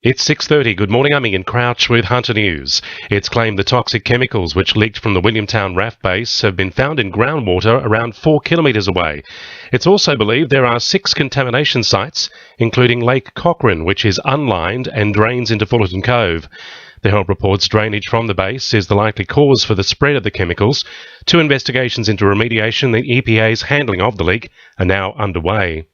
It's 6:30. Good morning. I'm Ian Crouch with Hunter News. It's claimed the toxic chemicals which leaked from the Williamtown RAF base have been found in groundwater around 4 kilometres away. It's also believed there are 6 contamination sites, including Lake Cochrane, which is unlined and drains into Fullerton Cove. The Herald reports drainage from the base is the likely cause for the spread of the chemicals. 2 investigations into remediation, the EPA's handling of the leak, are now underway.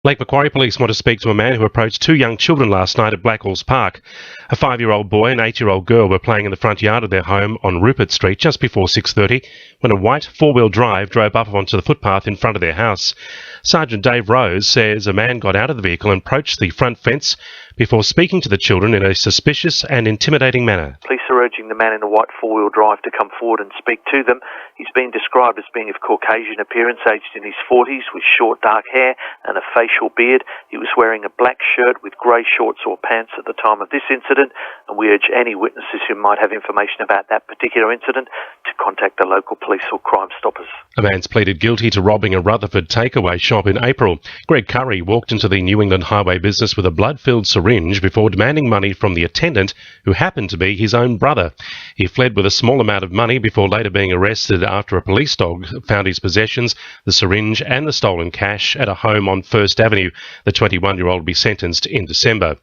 Lake Macquarie Police want to speak to a man who approached 2 young children last night at Blackwell's Park. A 5-year-old boy and 8-year-old girl were playing in the front yard of their home on Rupert Street just before 6:30 when a white 4-wheel drive drove up onto the footpath in front of their house. Sergeant Dave Rose says a man got out of the vehicle and approached the front fence before speaking to the children in a suspicious and intimidating manner. Police are urging the man in the white 4-wheel drive to come forward and speak to them. He's been described as being of Caucasian appearance, aged in his 40s, with short dark hair and a facial beard. He was wearing a black shirt with grey shorts or pants at the time of this incident, and we urge any witnesses who might have information about that particular incident to contact the local police or Crime Stoppers. A man's pleaded guilty to robbing a Rutherford takeaway shop in April. Greg Curry walked into the New England highway business with a blood-filled syringe before demanding money from the attendant, who happened to be his own brother. He fled with a small amount of money before later being arrested after a police dog found his possessions, the syringe and the stolen cash at a home on First Avenue. The 21-year-old will be sentenced in December.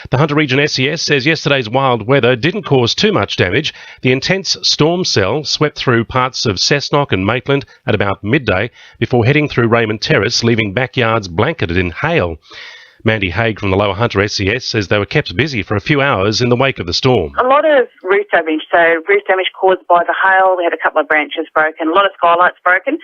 The Hunter Region SES says yesterday's wild weather didn't cause too much damage. The intense storm cell swept through parts of Cessnock and Maitland at about midday before heading through Raymond Terrace, leaving backyards blanketed in hail. Mandy Haig from the Lower Hunter SES says they were kept busy for a few hours in the wake of the storm. A lot of roof damage, so roof damage caused by the hail. We had a couple of branches broken, a lot of skylights broken,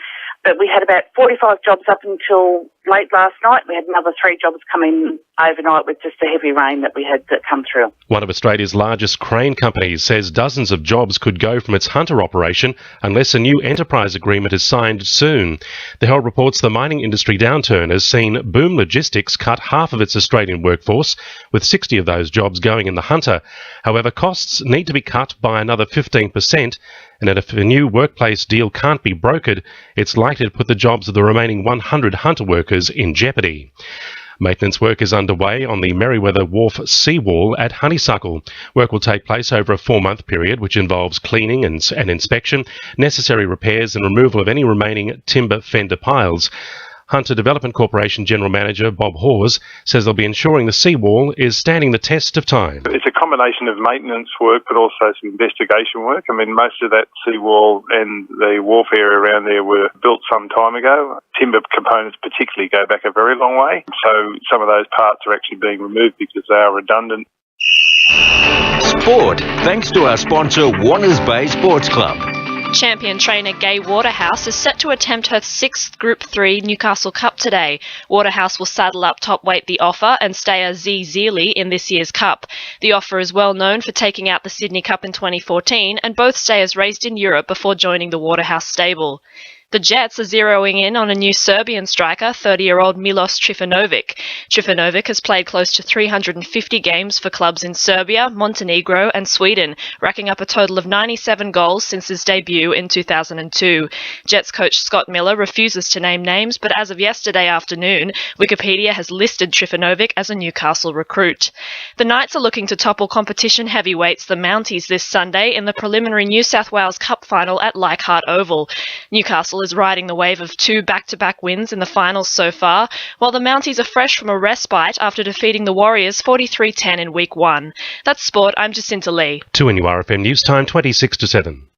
but we had about 45 jobs up until late last night. We had another 3 jobs come in overnight with just the heavy rain that we had that come through. One of Australia's largest crane companies says dozens of jobs could go from its Hunter operation unless a new enterprise agreement is signed soon. The Herald reports the mining industry downturn has seen Boom Logistics cut half of its Australian workforce, with 60 of those jobs going in the Hunter. However, costs need to be cut by another 15%, and that if a new workplace deal can't be brokered, it's likely to put the jobs of the remaining 100 Hunter workers in jeopardy. Maintenance work is underway on the Merriweather Wharf seawall at Honeysuckle. Work will take place over a 4-month period, which involves cleaning and inspection, necessary repairs and removal of any remaining timber fender piles. Hunter Development Corporation General Manager Bob Hawes says they'll be ensuring the seawall is standing the test of time. It's a combination of maintenance work but also some investigation work. I mean, most of that seawall and the wharf area around there were built some time ago. Timber components particularly go back a very long way, so some of those parts are actually being removed because they are redundant. Sport, thanks to our sponsor Warners Bay Sports Club. Champion trainer Gai Waterhouse is set to attempt her 6th Group 3 Newcastle Cup today. Waterhouse will saddle up top weight The Offer and stayer Z Zealy in this year's Cup. The Offer is well known for taking out the Sydney Cup in 2014, and both stayers raced in Europe before joining the Waterhouse stable. The Jets are zeroing in on a new Serbian striker, 30-year-old Milos Trifanovic. Trifanovic has played close to 350 games for clubs in Serbia, Montenegro and Sweden, racking up a total of 97 goals since his debut in 2002. Jets coach Scott Miller refuses to name names, but as of yesterday afternoon, Wikipedia has listed Trifanovic as a Newcastle recruit. The Knights are looking to topple competition heavyweights the Mounties this Sunday in the preliminary New South Wales Cup final at Leichhardt Oval. Newcastle is riding the wave of 2 back-to-back wins in the finals so far, while the Mounties are fresh from a respite after defeating the Warriors 43-10 in Week 1. That's sport. I'm Jacinta Lee. 2 NURFM News Time, 26 to 7.